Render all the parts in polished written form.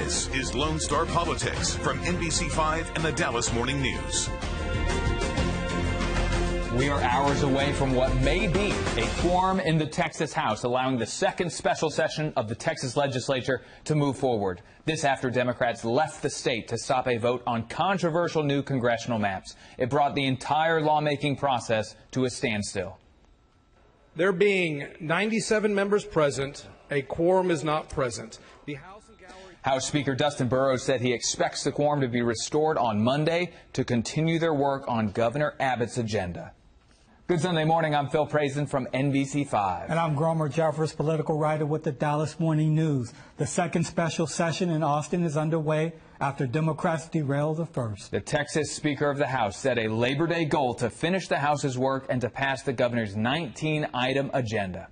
This is Lone Star Politics from NBC5 and the Dallas Morning News. We are hours away from what may be a quorum in the Texas House, allowing the second special session of the Texas legislature to move forward. This after Democrats left the state to stop a vote on controversial new congressional maps. It brought the entire lawmaking process to a standstill. There being 97 members present, a quorum is not present. House Speaker Dustin Burrows said he expects the quorum to be restored on Monday to continue their work on Governor Abbott's agenda. Good Sunday morning. I'm Phil Prazen from NBC5. And I'm Gromer Jeffers, political writer with the Dallas Morning News. The second special session in Austin is underway after Democrats derailed the first. The Texas Speaker of the House set a Labor Day goal to finish the House's work and to pass the governor's 19-item agenda.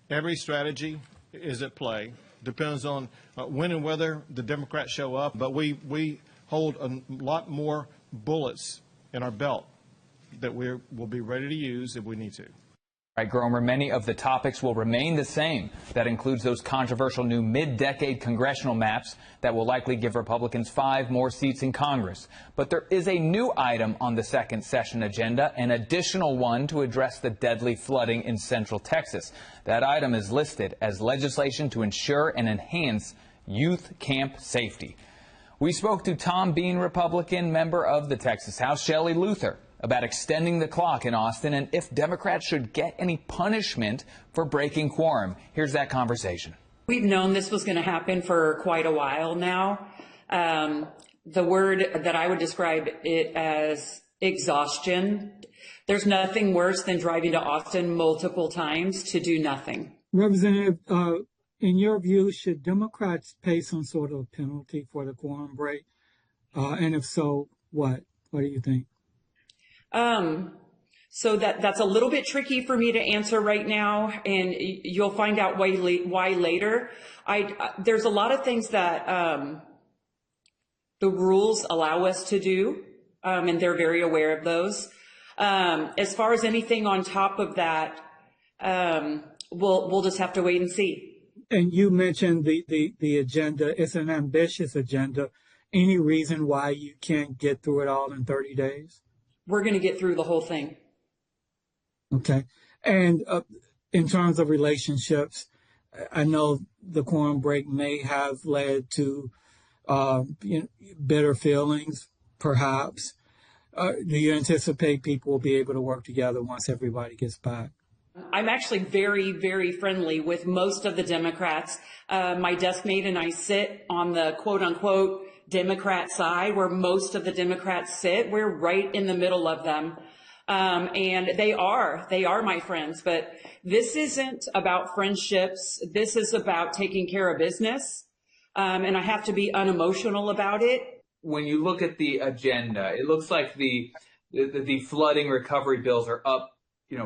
Every strategy is at play. Depends on when and whether the Democrats show up. But we hold a lot more bullets in our belt that we will be ready to use if we need to. Right, Gromer, many of the topics will remain the same. That includes those controversial new mid-decade congressional maps that will likely give Republicans 5 more seats in Congress. But there is a new item on the second session agenda, an additional one to address the deadly flooding in central Texas. That item is listed as legislation to ensure and enhance youth camp safety. We spoke to Tom Bean, Republican member of the Texas House, Shelley Luther, about extending the clock in Austin and if Democrats should get any punishment for breaking quorum. Here's that conversation. We've known this was going to happen for quite a while now. The word that I would describe it as exhaustion. There's nothing worse than driving to Austin multiple times to do nothing. Representative, in your view, should Democrats pay some sort of penalty for the quorum break? And if so, what? What do you think? So that's a little bit tricky for me to answer right now, and you'll find out why later. There's a lot of things that the rules allow us to do, and they're very aware of those. As far as anything on top of that, we'll just have to wait and see. And you mentioned the agenda. It's an ambitious agenda. Any reason why you can't get through it all in 30 days? We're going to get through the whole thing. Okay. And in terms of relationships, I know the quorum break may have led to bitter feelings, perhaps. Do you anticipate people will be able to work together once everybody gets back? I'm actually very, very friendly with most of the Democrats. My desk mate and I sit on the quote-unquote Democrat side where most of the Democrats sit. We're right in the middle of them. And they are my friends, but this isn't about friendships. This is about taking care of business. And I have to be unemotional about it. When you look at the agenda, it looks like the flooding recovery bills are up,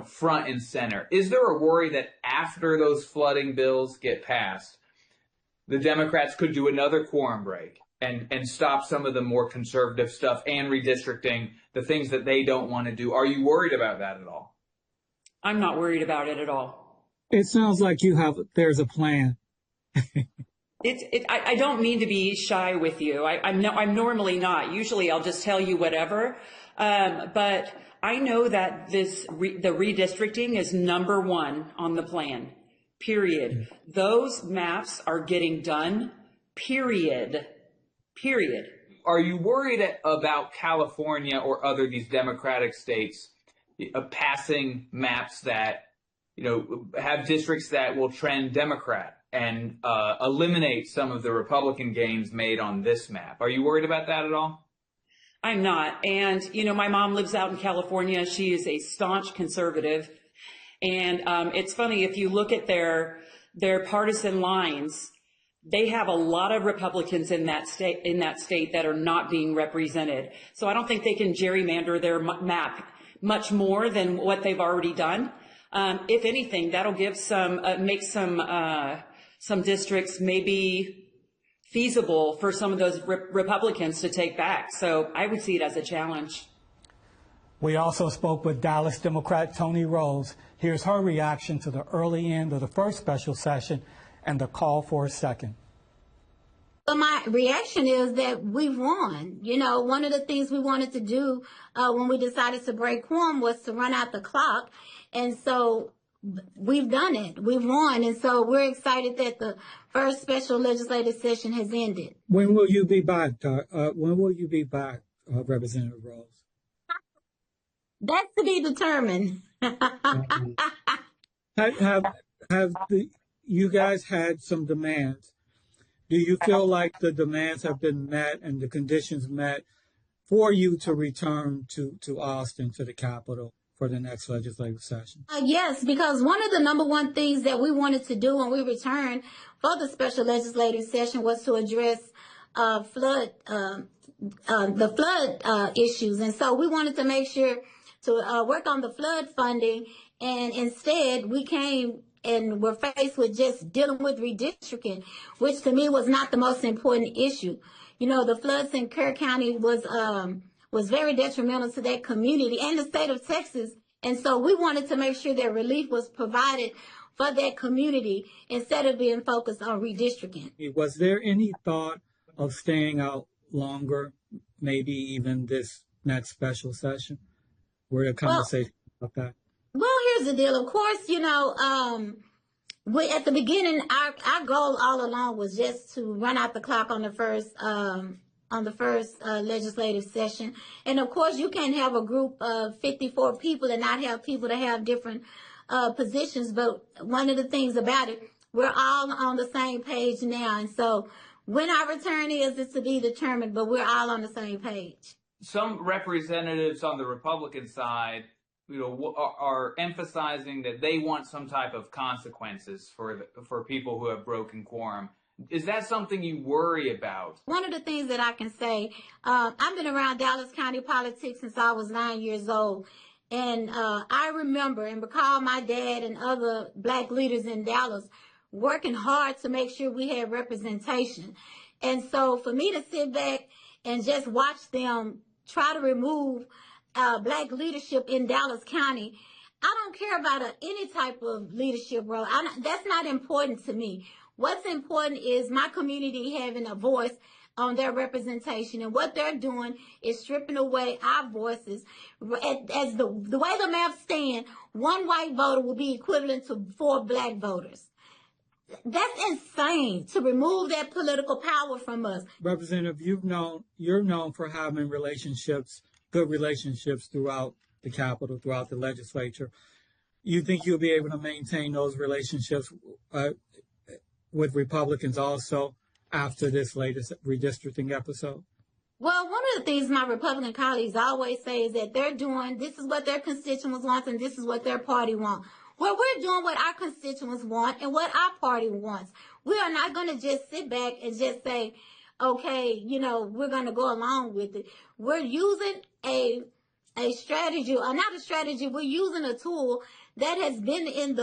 front and center. Is there a worry that after those flooding bills get passed, the Democrats could do another quorum break and stop some of the more conservative stuff and redistricting, the things that they don't want to do? Are you worried about that at all? I'm not worried about it at all. It sounds like there's a plan. I don't mean to be shy with you. I'm normally not. Usually I'll just tell you whatever. But I know that the redistricting is number one on the plan, period. Those maps are getting done, period. Are you worried about California or these Democratic states passing maps that, have districts that will trend Democrat and eliminate some of the Republican gains made on this map? Are you worried about that at all? I'm not. And, my mom lives out in California. She is a staunch conservative. And it's funny, if you look at their partisan lines, they have a lot of Republicans in that state that are not being represented. So I don't think they can gerrymander their map much more than what they've already done. If anything, that'll give make some districts maybe feasible for some of those Republicans to take back. So I would see it as a challenge. We also spoke with Dallas Democrat Toni Rose. Here's her reaction to the early end of the first special session and the call for a second. But my reaction is that we've won. You know, one of the things we wanted to do when we decided to break quorum was to run out the clock. And so we've done it. We've won. And so we're excited that the first special legislative session has ended. When will you be back, Representative Rose? That's to be determined. Have you guys had some demands? Do you feel like the demands have been met and the conditions met for you to return to Austin, to the Capitol, for the next legislative session? Yes, because one of the number one things that we wanted to do when we returned for the special legislative session was to address the flood issues. And so we wanted to make sure to work on the flood funding, and instead we came and were faced with just dealing with redistricting, which to me was not the most important issue. You know, the floods in Kerr County was very detrimental to that community and the state of Texas. And so we wanted to make sure that relief was provided for that community instead of being focused on redistricting. Was there any thought of staying out longer, maybe even this next special session? Were there conversations about that? Well, here's the deal. Of course, you know, at the beginning, our goal all along was just to run out the clock on the first legislative session. And of course, you can't have a group of 54 people and not have people that have different positions. But one of the things about it, we're all on the same page now. And so when our return is to be determined, but we're all on the same page. Some representatives on the Republican side, you know, are emphasizing that they want some type of consequences for people who have broken quorum. Is that something you worry about? One of the things that I can say, I've been around Dallas County politics since I was 9 years old. And I remember and recall my dad and other black leaders in Dallas working hard to make sure we had representation. And so for me to sit back and just watch them try to remove black leadership in Dallas County, I don't care about any type of leadership role. That's not important to me. What's important is my community having a voice on their representation, and what they're doing is stripping away our voices. As the way the math stand, one white voter will be equivalent to 4 black voters. That's insane, to remove that political power from us. Representative, you're known for having good relationships throughout the Capitol, throughout the legislature. You think you'll be able to maintain those relationships with Republicans also after this latest redistricting episode? Well, one of the things my Republican colleagues always say is that this is what their constituents want and this is what their party wants. Well, we're doing what our constituents want and what our party wants. We are not going to just sit back and just say, okay, you know, we're going to go along with it. We're using a strategy, or not a strategy, we're using a tool that has been in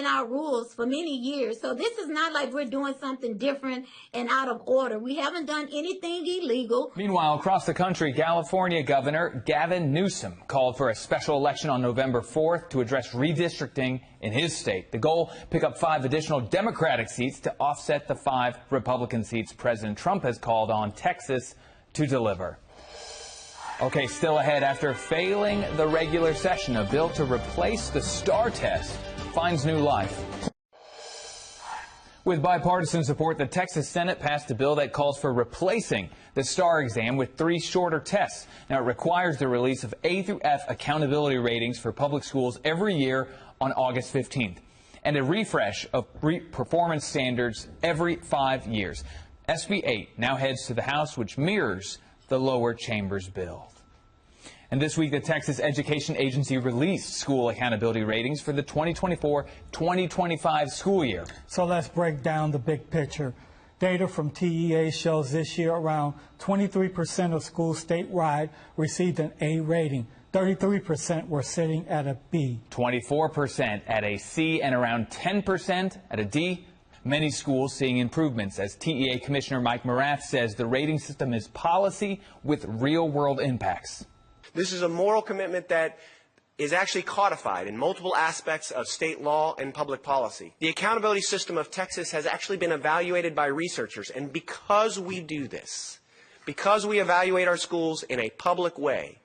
our rules for many years. So this is not like we're doing something different and out of order. We haven't done anything illegal. Meanwhile, across the country, California Governor Gavin Newsom called for a special election on November 4th to address redistricting in his state. The goal, pick up 5 additional Democratic seats to offset the 5 Republican seats President Trump has called on Texas to deliver. Okay, still ahead, after failing the regular session, a bill to replace the STAR test finds new life. With bipartisan support, the Texas Senate passed a bill that calls for replacing the STAR exam with 3 shorter tests. Now, it requires the release of A through F accountability ratings for public schools every year on August 15th, and a refresh of performance standards every 5 years. SB 8 now heads to the House, which mirrors the lower chamber's bill. And this week, the Texas Education Agency released school accountability ratings for the 2024-2025 school year. So let's break down the big picture. Data from TEA shows this year around 23% of schools statewide received an A rating. 33% were sitting at a B. 24% at a C and around 10% at a D. Many schools seeing improvements, as TEA Commissioner Mike Morath says the rating system is policy with real-world impacts. This is a moral commitment that is actually codified in multiple aspects of state law and public policy. The accountability system of Texas has actually been evaluated by researchers, and because we do this, because we evaluate our schools in a public way,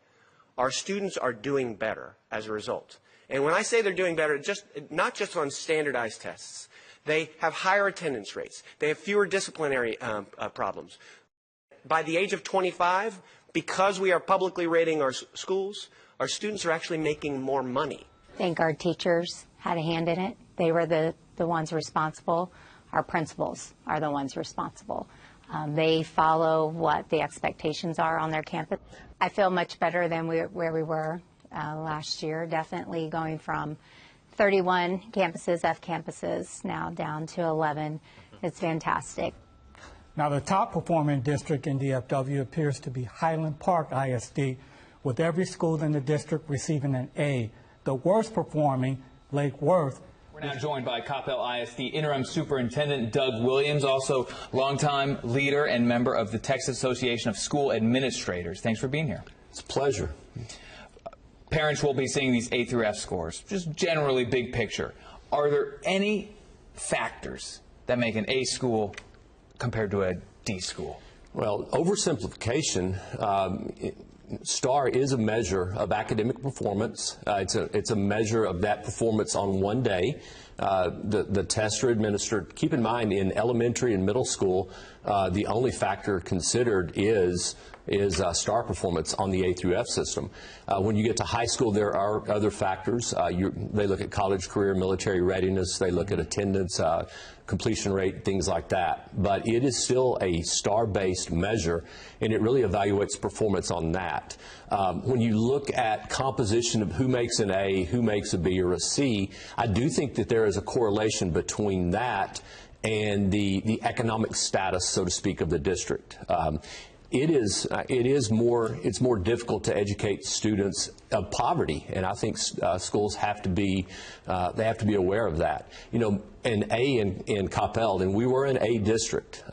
our students are doing better as a result. And when I say they're doing better, not just on standardized tests, they have higher attendance rates. They have fewer disciplinary problems. By the age of 25, because we are publicly rating our schools, our students are actually making more money. I think our teachers had a hand in it. They were the ones responsible. Our principals are the ones responsible. They follow what the expectations are on their campus. I feel much better than where we were last year, definitely going from 31 campuses, F campuses, now down to 11. It's fantastic. Now, the top performing district in DFW appears to be Highland Park ISD, with every school in the district receiving an A. The worst performing, Lake Worth. We're now joined by Coppell ISD Interim Superintendent Doug Williams, also longtime leader and member of the Texas Association of School Administrators. Thanks for being here. It's a pleasure. Parents will be seeing these A through F scores, just generally big picture. Are there any factors that make an A school compared to a D school? Well, oversimplification, STAR is a measure of academic performance. It's a measure of that performance on one day. The tests are administered. Keep in mind, in elementary and middle school, the only factor considered is STAR performance on the A through F system. When you get to high school, there are other factors. They look at college, career, military readiness. They look at attendance, completion rate, things like that. But it is still a STAR-based measure, and it really evaluates performance on that. When you look at composition of who makes an A, who makes a B or a C, I do think that there is a correlation between that and the economic status, so to speak, of the district. It's more difficult to educate students of poverty, and I think schools have to be aware of that. You know, an A in Coppell, and we were an A district.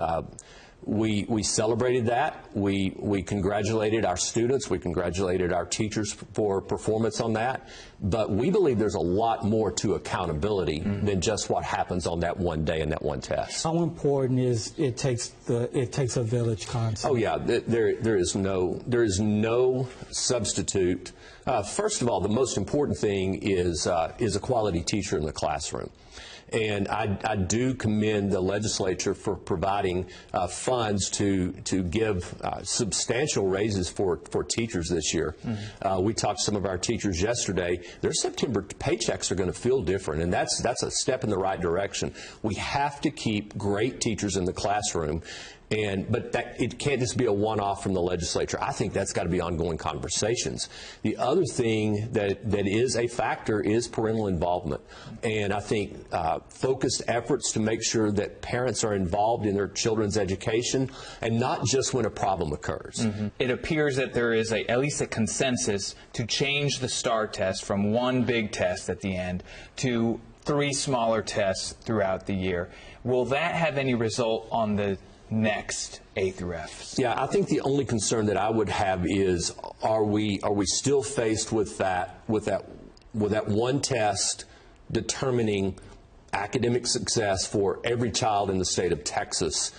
We celebrated that. We congratulated our students. We congratulated our teachers for performance on that. But we believe there's a lot more to accountability than just what happens on that one day and that one test. How important is it takes a village concept? Oh yeah, there is no substitute. First of all, the most important thing is a quality teacher in the classroom. And I do commend the legislature for providing funds to give substantial raises for teachers this year. We talked to some of our teachers yesterday. Their September paychecks are going to feel different, and that's a step in the right direction. We have to keep great teachers in the classroom. But it can't just be a one-off from the legislature. I think that's got to be ongoing conversations. The other thing that is a factor is parental involvement. And I think focused efforts to make sure that parents are involved in their children's education and not just when a problem occurs. It appears that there is at least a consensus to change the STAR test from one big test at the end to 3 smaller tests throughout the year. Will that have any result on the next A through Fs? Yeah, I think the only concern that I would have is, are we still faced with that one test determining academic success for every child in the state of Texas,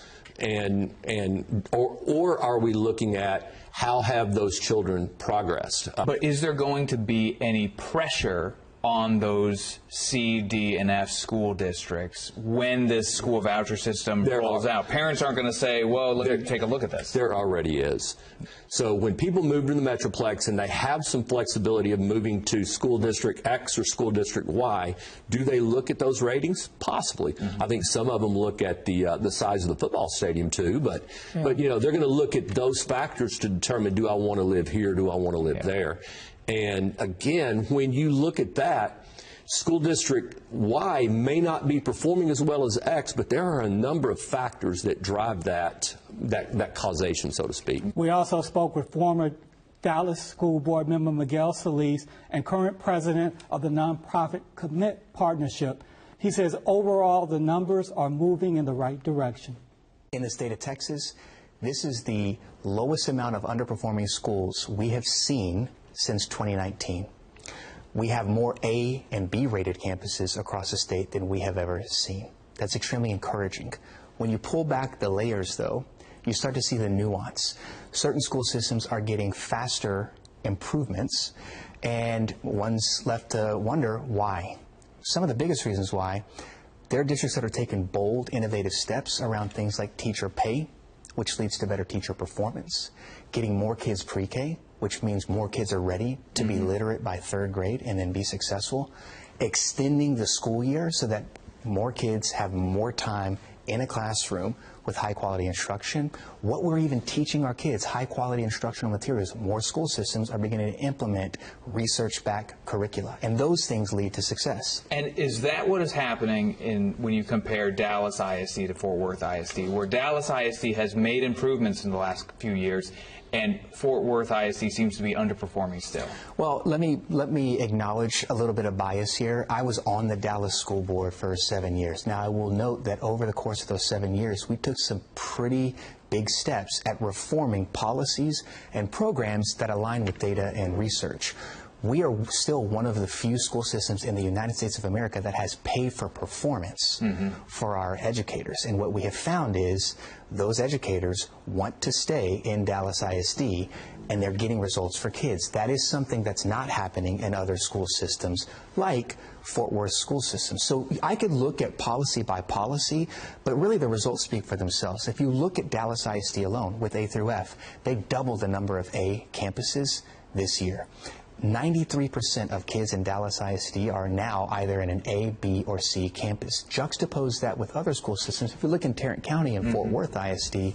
or are we looking at how have those children progressed? But is there going to be any pressure on those C, D, and F school districts when this school voucher system rolls out? Parents aren't going to say, well, take a look at this. There already is. So when people move to the Metroplex and they have some flexibility of moving to school district X or school district Y, do they look at those ratings? Possibly. I think some of them look at the size of the football stadium too, but you know, they're going to look at those factors to determine, do I want to live here, do I want to live there? And again, when you look at that, school district Y may not be performing as well as X, but there are a number of factors that drive that causation, so to speak. We also spoke with former Dallas School Board member Miguel Solis and current president of the nonprofit Commit Partnership. He says overall the numbers are moving in the right direction. In the state of Texas, this is the lowest amount of underperforming schools we have seen since 2019. We have more A and B rated campuses across the state than we have ever seen. That's extremely encouraging. When you pull back the layers, though, you start to see the nuance. Certain school systems are getting faster improvements, and one's left to wonder why. Some of the biggest reasons why, there are districts that are taking bold, innovative steps around things like teacher pay, which leads to better teacher performance, getting more kids pre-K, which means more kids are ready to be literate by 3rd grade and then be successful, extending the school year so that more kids have more time in a classroom with high-quality instruction. What we're even teaching our kids, high-quality instructional materials. More school systems are beginning to implement research-backed curricula, and those things lead to success. And is that what is happening when you compare Dallas ISD to Fort Worth ISD, where Dallas ISD has made improvements in the last few years, and Fort Worth ISD seems to be underperforming still? Well, let me acknowledge a little bit of bias here. I was on the Dallas School Board for 7 years. Now, I will note that over the course of those 7 years, we took some pretty big steps at reforming policies and programs that align with data and research. We are still one of the few school systems in the United States of America that has pay for performance for our educators. And what we have found is those educators want to stay in Dallas ISD, and they're getting results for kids. That is something that's not happening in other school systems like Fort Worth school system. So I could look at policy by policy, but really the results speak for themselves. If you look at Dallas ISD alone with A through F, they doubled the number of A campuses this year. 93% of kids in Dallas ISD are now either in an A, B, or C campus. Juxtapose that with other school systems. If you look in Tarrant County and Fort Worth ISD,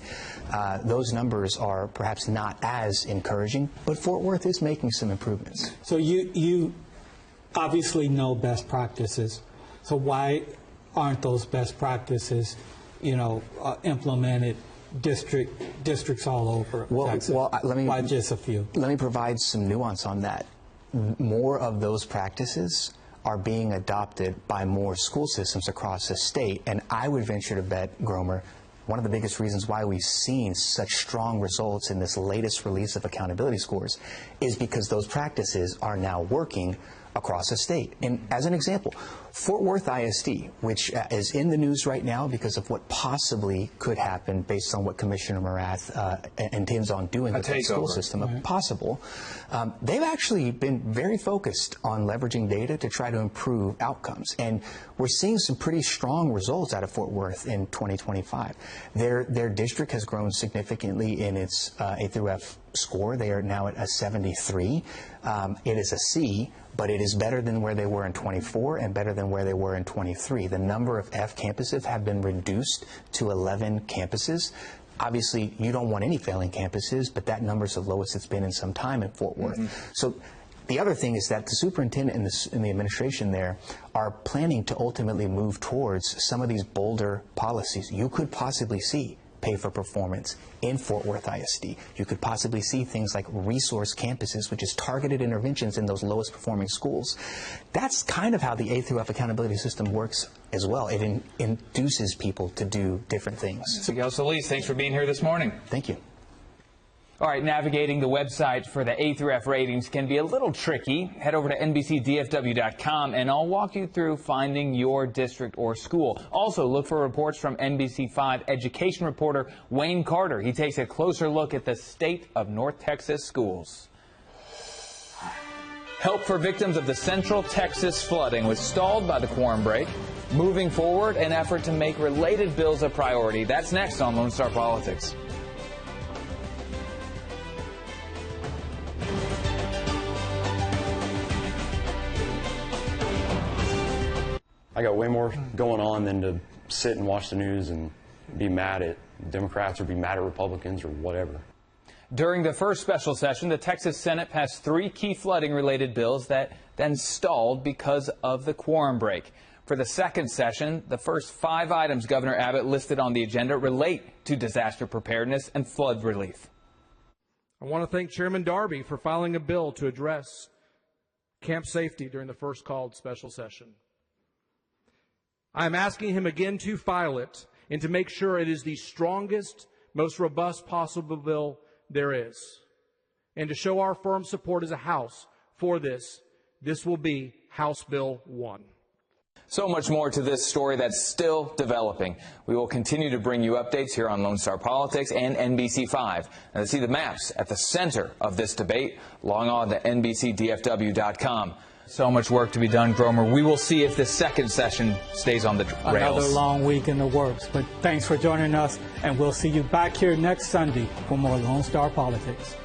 those numbers are perhaps not as encouraging, but Fort Worth is making some improvements. So you obviously know best practices. So why aren't those best practices, implemented districts all over Texas? Well, why just a few? Let me provide some nuance on that. More of those practices are being adopted by more school systems across the state, and I would venture to bet, Gromer, one of the biggest reasons why we've seen such strong results in this latest release of accountability scores is because those practices are now working across the state. And as an example, Fort Worth ISD, which is in the news right now because of what possibly could happen based on what Commissioner Morath intends on doing with the school system, possible, they've actually been very focused on leveraging data to try to improve outcomes. And we're seeing some pretty strong results out of Fort Worth in 2025. Their district has grown significantly in its A through F score. They are now at a 73. It is a C, but it is better than where they were in 24 and better than where they were in 23. The number of F campuses have been reduced to 11 campuses. Obviously, you don't want any failing campuses, but that number is the lowest it's been in some time in Fort Worth. So the other thing is that the superintendent and the administration there are planning to ultimately move towards some of these bolder policies. You could possibly see pay for performance in Fort Worth ISD. You could possibly see things like resource campuses, which is targeted interventions in those lowest performing schools. That's kind of how the A through F accountability system works as well. It induces people to do different things. Miguel Solis, thanks for being here this morning. Thank you. All right, navigating the website for the A through F ratings can be a little tricky. Head over to nbcdfw.com and I'll walk you through finding your district or school. Also, look for reports from NBC5 education reporter Wayne Carter. He takes a closer look at the state of North Texas schools. Help for victims of the Central Texas flooding was stalled by the quorum break. Moving forward, an effort to make related bills a priority. That's next on Lone Star Politics. I got way more going on than to sit and watch the news and be mad at Democrats or be mad at Republicans or whatever. During the first special session, the Texas Senate passed 3 key flooding-related bills that then stalled because of the quorum break. For the second session, the first 5 items Governor Abbott listed on the agenda relate to disaster preparedness and flood relief. I want to thank Chairman Darby for filing a bill to address camp safety during the first called special session. I'm asking him again to file it and to make sure it is the strongest, most robust possible bill there is, and to show our firm support as a House for this This will be House Bill 1. So much more to this story that's still developing. We will continue to bring you updates here on Lone Star Politics and NBC5. And to see the maps at the center of this debate, log on to nbcdfw.com. So much work to be done, Gromer. We will see if this second session stays on the rails. Another long week in the works. But thanks for joining us, and we'll see you back here next Sunday for more Lone Star Politics.